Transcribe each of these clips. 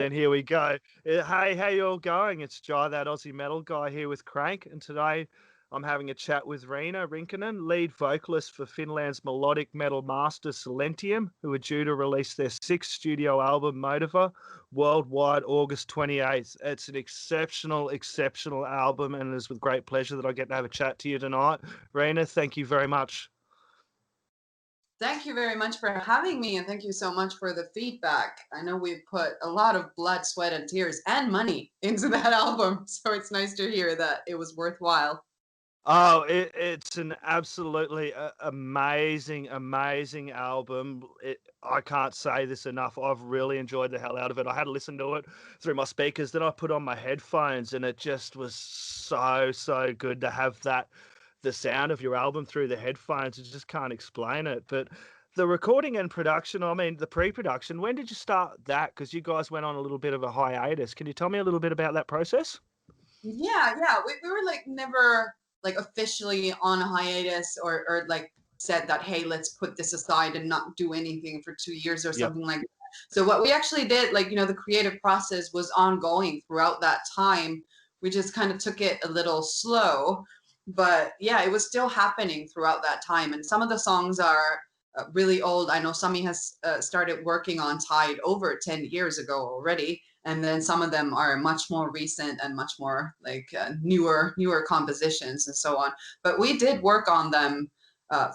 then here we go. Hey, how you all going? It's Jai, that Aussie metal guy, here with Crannk, and today I'm having a chat with Riina Rinkinen, lead vocalist for Finland's melodic metal master Silentium, who are due to release their sixth studio album, Motiva, worldwide August 28th. It's an exceptional album, and it is with great pleasure that I get to have a chat to you tonight. Riina, thank you very much. Thank you very much for having me, and thank you so much for the feedback. I know we've put a lot of blood, sweat, and tears and money into that album, so it's nice to hear that it was worthwhile. Oh, it's an absolutely amazing album. I can't say this enough. I've really enjoyed the hell out of it. I had to listen to it through my speakers, then I put on my headphones, and it just was so good to have the sound of your album through the headphones. I just can't explain it. But the recording and production, I mean, the pre-production, when did you start that? Because you guys went on a little bit of a hiatus. Can you tell me a little bit about that process? Yeah. We were like never like officially on a hiatus or like said that, hey, let's put this aside and not do anything for 2 years or something like that. So what we actually did, like, the creative process was ongoing throughout that time. We just kind of took it a little slow, but yeah, it was still happening throughout that time. And some of the songs are really old. I know Sami has started working on Tide over 10 years ago already. And then some of them are much more recent and much more like newer compositions and so on. But we did work on them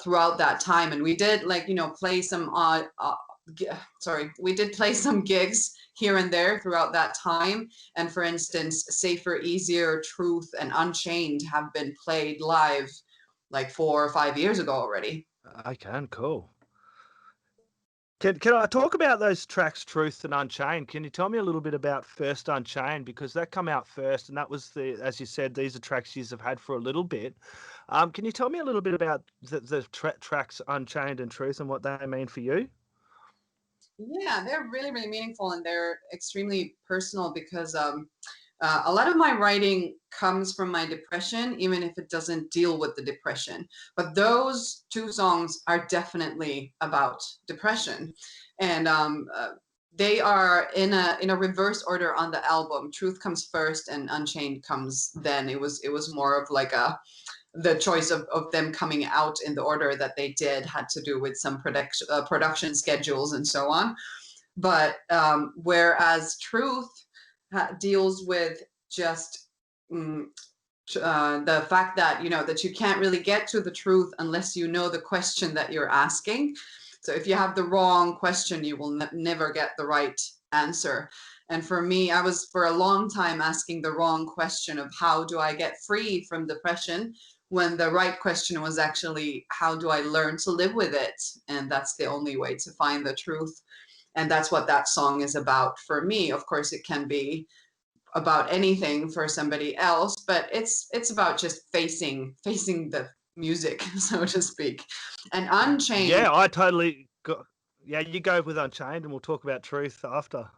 throughout that time, and we did play some we did play some gigs here and there throughout that time. And for instance, Safer, Easier, Truth, and Unchained have been played live like 4 or 5 years ago already. I can, cool. Can I talk about those tracks, Truth and Unchained? Can you tell me a little bit about first Unchained? Because that come out first, and that was as you said, these are tracks you have had for a little bit. Can you tell me a little bit about the tracks Unchained and Truth and what they mean for you? Yeah, they're really meaningful, and they're extremely personal because a lot of my writing comes from my depression, even if it doesn't deal with the depression. But those two songs are definitely about depression, and they are in a reverse order on the album. Truth comes first, and Unchained comes then. It was more of like the choice of them coming out in the order that they did had to do with some production schedules and so on. But whereas Truth deals with just the fact that that you can't really get to the truth unless you know the question that you're asking. So if you have the wrong question, you will never get the right answer. And for me, I was for a long time asking the wrong question of how do I get free from depression, when the right question was actually how do I learn to live with it? And that's the only way to find the truth. And that's what that song is about for me. Of course, it can be about anything for somebody else, but it's about just facing the music, so to speak. And Unchained. Yeah, I totally got. Yeah, you go with Unchained, and we'll talk about Truth after.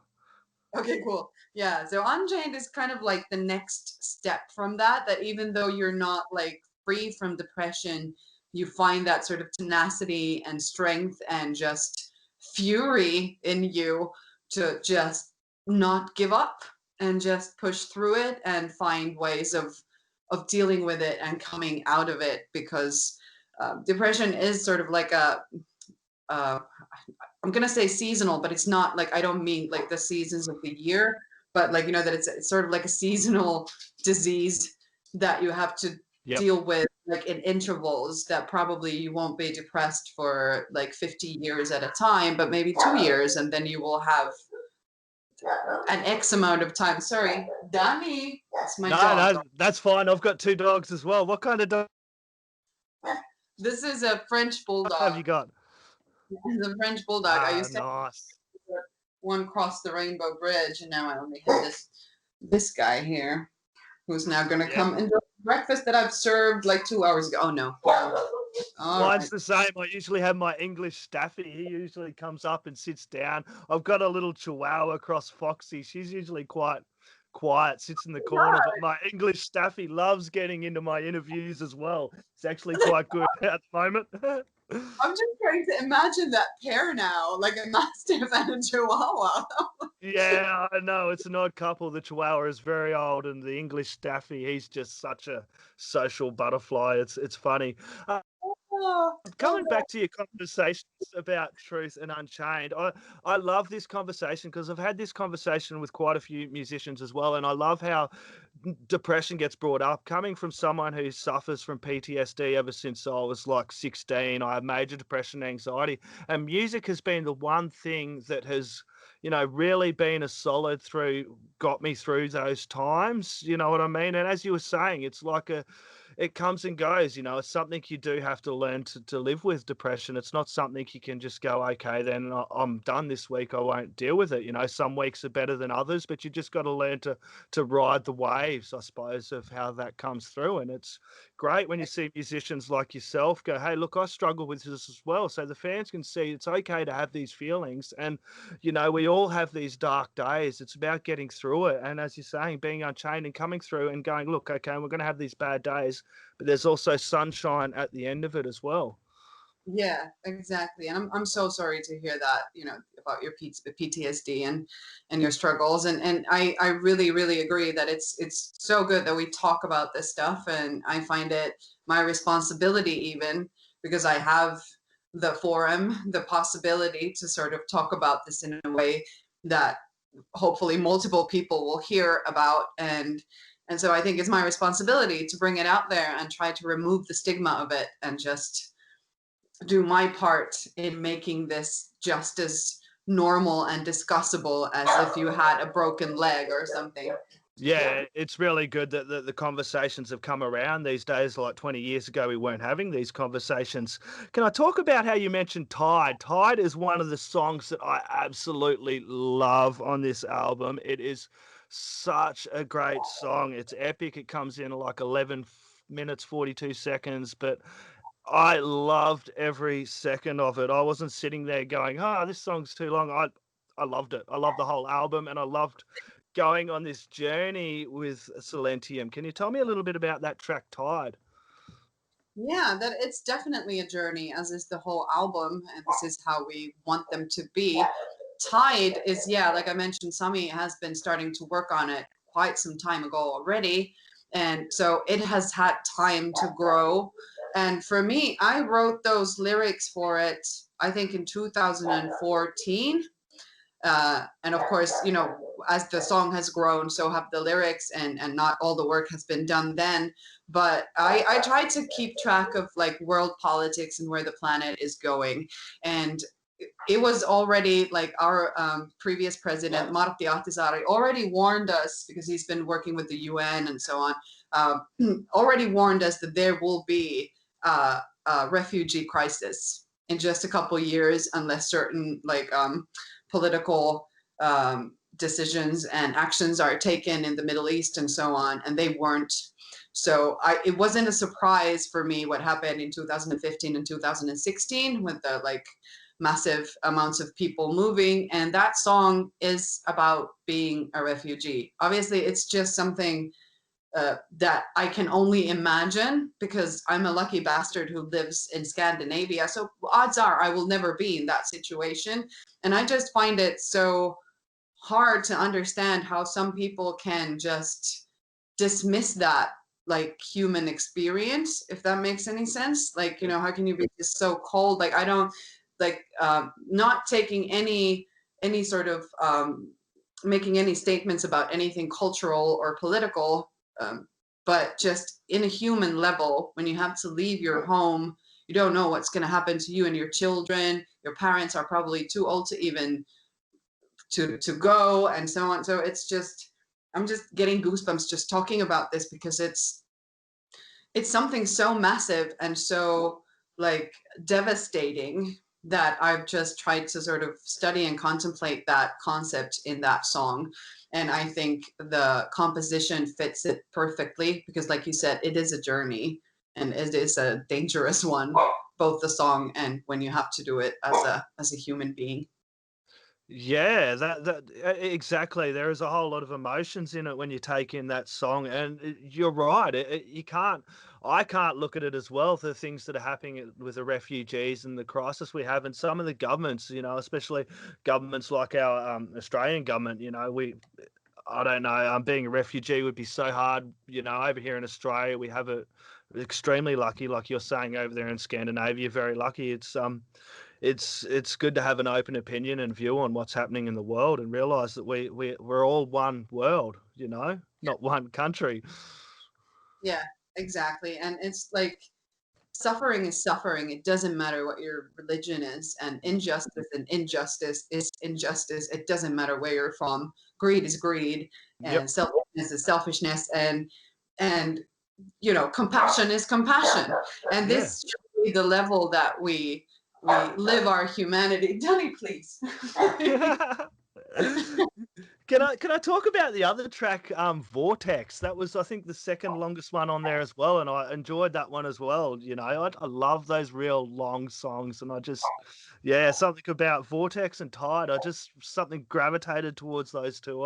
Okay, cool. Yeah, so Unchained is kind of like the next step from that even though you're not like free from depression, you find that sort of tenacity and strength and just fury in you to just not give up and just push through it and find ways of dealing with it and coming out of it, because depression is sort of like I'm gonna say seasonal, but it's not like, I don't mean like the seasons of the year, but like that it's sort of like a seasonal disease that you have to deal with like in intervals, that probably you won't be depressed for like 50 years at a time, but maybe 2 years, and then you will have an X amount of time. Sorry, Danny, it's my dog. No, that's fine. I've got 2 dogs as well. What kind of dog? This is a French bulldog. What have you got? It's a French bulldog. I used to have one cross the Rainbow Bridge, and now I only have this guy here, who's now going to come and do breakfast that I've served like 2 hours ago. Oh no. Mine's the same. I usually have my English Staffy. He usually comes up and sits down. I've got a little Chihuahua cross Foxy. She's usually quite quiet, sits in the corner, but my English Staffy loves getting into my interviews as well. It's actually quite good at the moment. I'm just trying to imagine that pair now, like a mastiff and a chihuahua. Yeah, I know, it's an odd couple. The Chihuahua is very old, and the English Staffy, he's just such a social butterfly. It's funny. Uh, Oh, Coming back to your conversations about Truth and Unchained, I love this conversation because I've had this conversation with quite a few musicians as well, and I love how depression gets brought up. Coming from someone who suffers from PTSD ever since I was like 16, I have major depression and anxiety, and music has been the one thing that has, really been a solid got me through those times. You know what I mean? And as you were saying, it's like it comes and goes. It's something you do have to learn to live with depression. It's not something you can just go, okay, then I'm done this week, I won't deal with it. Some weeks are better than others, but you just got to learn to ride the waves, I suppose, of how that comes through. And it's great when you see musicians like yourself go, hey, look, I struggle with this as well, so the fans can see it's okay to have these feelings. And we all have these dark days. It's about getting through it, and as you're saying, being unchained and coming through and going, look, okay, we're going to have these bad days, but there's also sunshine at the end of it as well. yeah, exactly. And I'm so sorry to hear that, about your PTSD and your struggles. And I really, really agree that it's so good that we talk about this stuff. And I find it my responsibility, even because I have the forum, the possibility to sort of talk about this in a way that hopefully multiple people will hear about. And so I think it's my responsibility to bring it out there and try to remove the stigma of it and just do my part in making this just as normal and discussable as if you had a broken leg or something. Yeah, it's really good that the conversations have come around these days. Like 20 years ago, we weren't having these conversations. Can I talk about how you mentioned Tide? Tide is one of the songs that I absolutely love on this album. It is such a great song. It's epic. It comes in like 11 minutes, 42 seconds, but I loved every second of it. I wasn't sitting there going, this song's too long. I loved it. I loved the whole album, and I loved going on this journey with Silentium. Can you tell me a little bit about that track, Tide? Yeah, that it's definitely a journey, as is the whole album, and this is how we want them to be. Tide is, yeah, like I mentioned, Sami has been starting to work on it quite some time ago already. And so it has had time to grow. And for me, I wrote those lyrics for it, I think in 2014. And of course, as the song has grown, so have the lyrics, and not all the work has been done then. But I tried to keep track of like world politics and where the planet is going. And it was already like our previous president, Martti Ahtisaari, already warned us, because he's been working with the UN and so on, already warned us that there will be a refugee crisis in just a couple years unless certain political decisions and actions are taken in the Middle East and so on, and they weren't. So it wasn't a surprise for me what happened in 2015 and 2016 with the massive amounts of people moving. And that song is about being a refugee. Obviously, it's just something that I can only imagine, because I'm a lucky bastard who lives in Scandinavia. So odds are I will never be in that situation. And I just find it so hard to understand how some people can just dismiss that human experience, if that makes any sense. How can you be just so cold? I don't not taking any sort of making any statements about anything cultural or political, but just in a human level, when you have to leave your home, you don't know what's going to happen to you and your children. Your parents are probably too old to even to go, and so on. So it's just, I'm just getting goosebumps just talking about this, because it's something so massive and so devastating, that I've just tried to sort of study and contemplate that concept in that song. And I think the composition fits it perfectly, because like you said, it is a journey, and it is a dangerous one, both the song and when you have to do it as a human being. Yeah, exactly. There is a whole lot of emotions in it when you take in that song, and you're right. You can't, I can't look at it as well. The things that are happening with the refugees and the crisis we have, and some of the governments, especially governments like our Australian government. I don't know. Being a refugee would be so hard. Over here in Australia, we have it extremely lucky, like you're saying over there in Scandinavia, very lucky. It's good to have an open opinion and view on what's happening in the world and realize that we're all one world, not one country. Yeah, exactly. And it's like suffering is suffering. It doesn't matter what your religion is, and injustice is injustice. It doesn't matter where you're from. Greed is greed, Yep. and selfishness is selfishness, and compassion is compassion. And Yeah. this should be the level that we live our humanity. Danny, please. Can I talk about the other track, Vortex? That was, I think, the second longest one on there as well, and I enjoyed that one as well. I love those real long songs, and yeah, something about Vortex and Tide. I just something gravitated towards those two.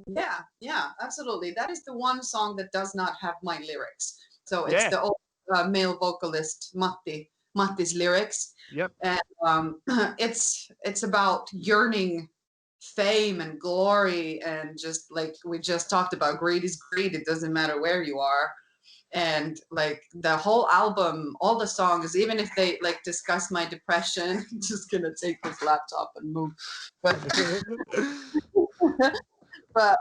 Yeah, yeah, absolutely. That is the one song that does not have my lyrics. So it's Yeah. the old male vocalist Matti's lyrics, Yep. and it's about yearning fame and glory, and just like we just talked about, greed is greed. It doesn't matter where you are. And like the whole album, all the songs, even if they like discuss my depression, I'm just gonna take this laptop and move. But but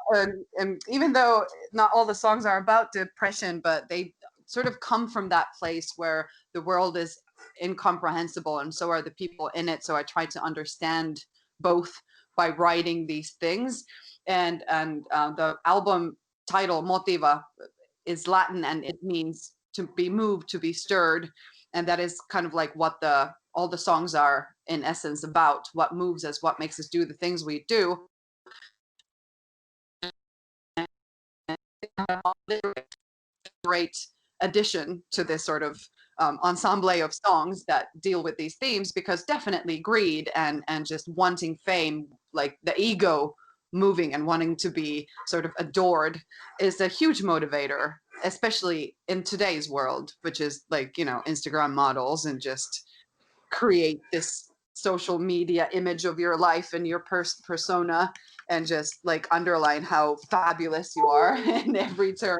and even though not all the songs are about depression, but they sort of come from that place where the world is incomprehensible and so are the people in it. So I try to understand both by writing these things. And the album title Motiva is Latin, and it means to be moved, to be stirred. And that is kind of like what all the songs are in essence about: what moves us, what makes us do the things we do. Great addition to this sort of ensemble of songs that deal with these themes, because definitely greed and just wanting fame, like the ego moving and wanting to be sort of adored, is a huge motivator, especially in today's world, which is like, Instagram models, and just create this social media image of your life and your persona, and just like underline how fabulous you are in every turn.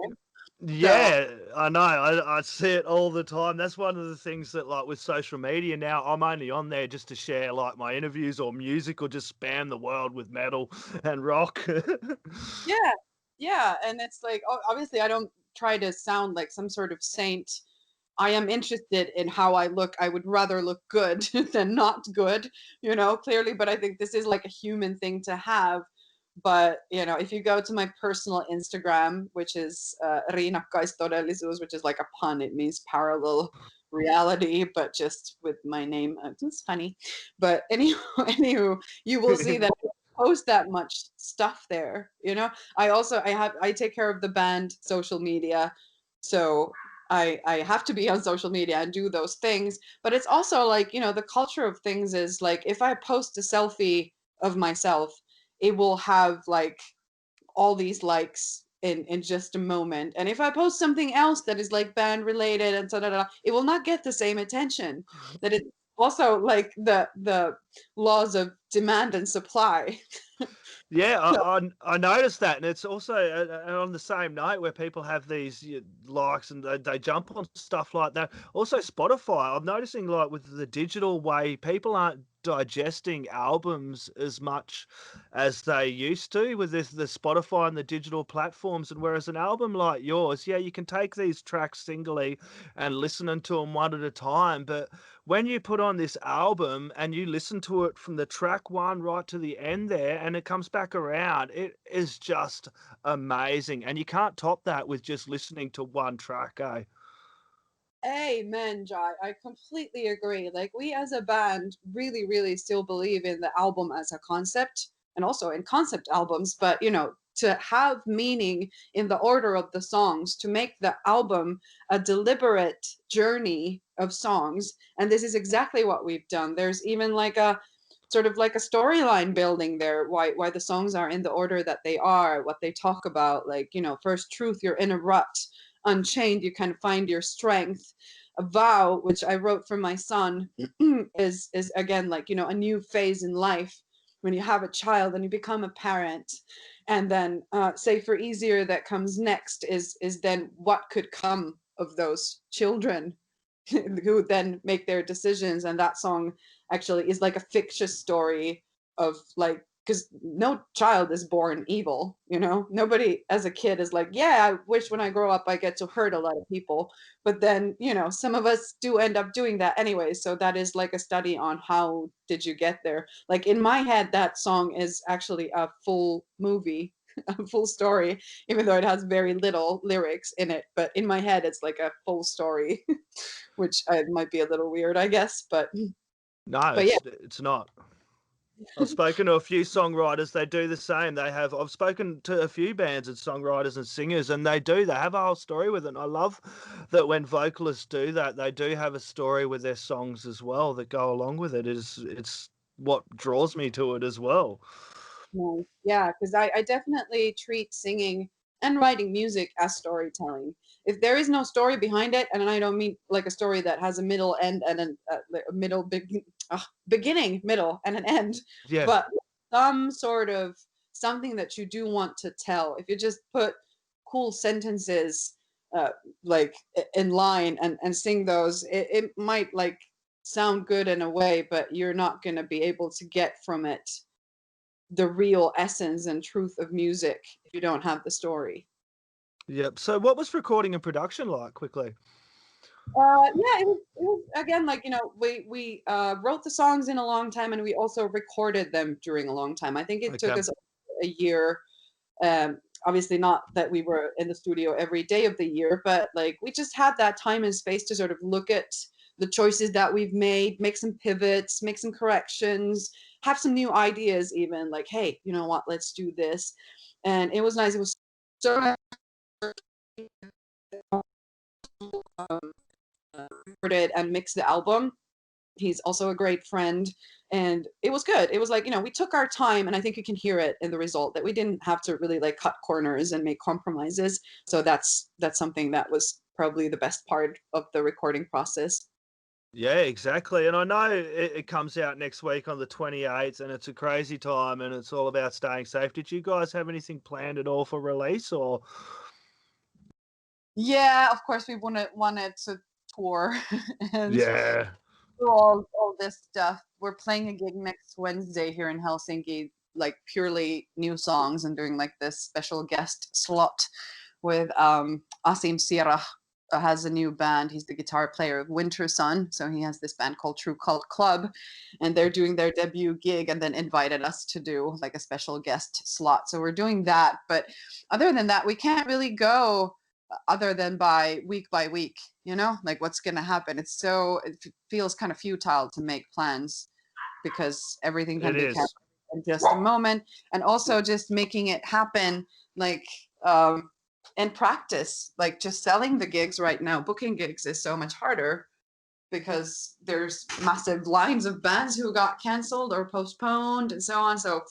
So Yeah, I know. I see it all the time. That's one of the things that, like, with social media now, I'm only on there just to share like my interviews or music, or just spam the world with metal and rock. yeah, yeah, and it's like, obviously I don't try to sound like some sort of saint. I am interested in how I look. I would rather look good than not good, clearly. But I think this is like a human thing to have. But if you go to my personal Instagram, which is Rinnakkaistodellisuus, which is like a pun, it means parallel reality, but just with my name. It's funny. But anywho, you will see that I don't post that much stuff there. I take care of the band social media, so I have to be on social media and do those things. But it's also like, the culture of things is like, if I post a selfie of myself, it will have like all these likes in just a moment. And if I post something else that is like band related and it will not get the same attention. That it also like the laws of demand and supply. Yeah, So, I noticed that, and it's also on the same note where people have these likes, and they jump on stuff like that. Also, Spotify. I'm noticing, like, with the digital way, people aren't digesting albums as much as they used to with the Spotify and the digital platforms. And whereas an album like yours, yeah, you can take these tracks singly and listen to them one at a time, but when you put on this album and you listen to it from the track one right to the end there, and it comes back around, it is just amazing. And you can't top that with just listening to one track, eh? amen, Jai. I completely agree. Like, we as a band really, really still believe in the album as a concept, and also in concept albums, but to have meaning in the order of the songs, to make the album a deliberate journey of songs. And this is exactly what we've done. There's even like sort of like a storyline building there, why the songs are in the order that they are, what they talk about, like, you know, first Truth, you're in a rut. Unchained, you kind of find your strength. A Vow, which I wrote for my son, is again like, you know, a new phase in life when you have a child and you become a parent. And then Safer Easier that comes next is then what could come of those children who then make their decisions. And that song actually is like a fictitious story of like, because no child is born evil, you know, nobody as a kid is like, yeah, I wish when I grow up I get to hurt a lot of people. But then, you know, some of us do end up doing that anyway. So that is like a study on how did you get there. Like in my head, that song is actually a full movie, a full story, even though it has very little lyrics in it. But in my head, it's like a full story, which might be a little weird, I guess. But No, yeah. it's not. I've spoken to a few songwriters. They do the same. I've spoken to a few bands and songwriters and singers, and they have a whole story with it. And I love that when vocalists do that, they do have a story with their songs as well that go along with it. It's what draws me to it as well. Nice. Yeah, because I definitely treat singing and writing music as storytelling. If there is no story behind it, and I don't mean like a story that has a middle, end, and a beginning, middle, and an end, Yeah. but some sort of something that you do want to tell. If you just put cool sentences like in line and sing those, it might like sound good in a way, but you're not going to be able to get from it the real essence and truth of music if you don't have the story. Yep. So what was recording and production like, quickly? Yeah, it was again like, you know, we wrote the songs in a long time and we also recorded them during a long time. I think it took Okay. us a year. Obviously not that we were in the studio every day of the year, but like we just had that time and space to sort of look at the choices that we've made, make some pivots, make some corrections, have some new ideas even, like, hey, you know what, let's do this. And it was nice. It was so recorded and mixed the album. He's also a great friend, and it was good. It was like, you know, we took our time, and I think you can hear it in the result that we didn't have to really like cut corners and make compromises. So that's something that was probably the best part of the recording process. Yeah, exactly. And I know it comes out next week on the 28th, and it's a crazy time, and it's all about staying safe. Did you guys have anything planned at all for release, or? Yeah, of course we wanted to tour and Yeah. do all this stuff. We're playing a gig next Wednesday here in Helsinki, like purely new songs, and doing like this special guest slot with Asim Sierra has a new band. He's the guitar player of Winter Sun, so he has this band called True Cult Club, and they're doing their debut gig and then invited us to do like a special guest slot. So we're doing that, but other than that, we can't really go other than by week, you know, like what's going to happen. It feels kind of futile to make plans because everything can It be kept is. in just a moment. And also just making it happen, like in practice, like just selling the gigs right now, booking gigs is so much harder because there's massive lines of bands who got canceled or postponed and so on. So,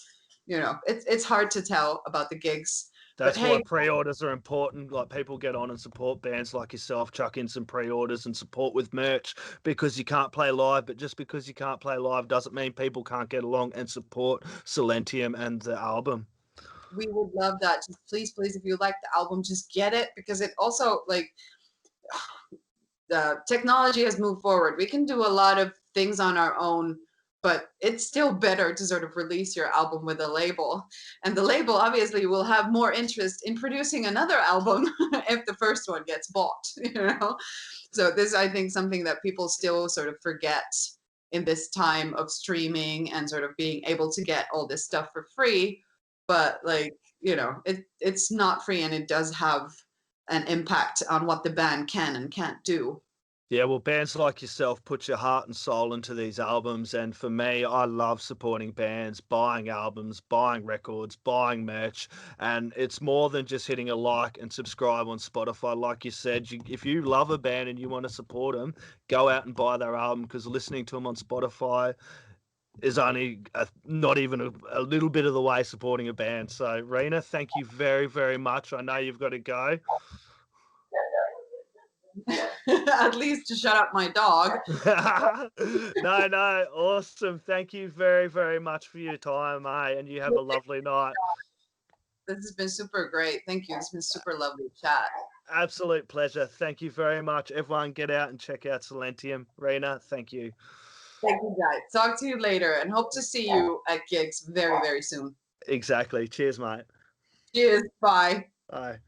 you know, it's hard to tell about the gigs. But That's why hey, pre-orders are important. Like, people get on and support bands like yourself, chuck in some pre-orders and support with merch, because you can't play live. But just because you can't play live doesn't mean people can't get along and support Silentium and the album. we would love that. Just please, if you like the album, just get it, because it also like the technology has moved forward. We can do a lot of things on our own, but it's still better to sort of release your album with a label. And the label obviously will have more interest in producing another album if the first one gets bought, you know? So this, I think, something that people still sort of forget in this time of streaming and sort of being able to get all this stuff for free. But like, you know, it's not free, and it does have an impact on what the band can and can't do. Yeah, well, bands like yourself put your heart and soul into these albums. And for me, I love supporting bands, buying albums, buying records, buying merch. And it's more than just hitting a like and subscribe on Spotify. Like you said, if you love a band and you want to support them, go out and buy their album, because listening to them on Spotify is only not even a little bit of the way supporting a band. So, Riina, thank you very, very much. I know you've got to go. At least to shut up my dog. No, awesome. Thank you very, very much for your time, mate, and you have a lovely night. This has been super great. Thank you. It's been super lovely chat. Absolute pleasure. Thank you very much. Everyone get out and check out Silentium. Riina, thank you. Thank you, guys. Talk to you later and hope to see you at gigs very, very soon. Exactly. Cheers, mate. Cheers. Bye. Bye.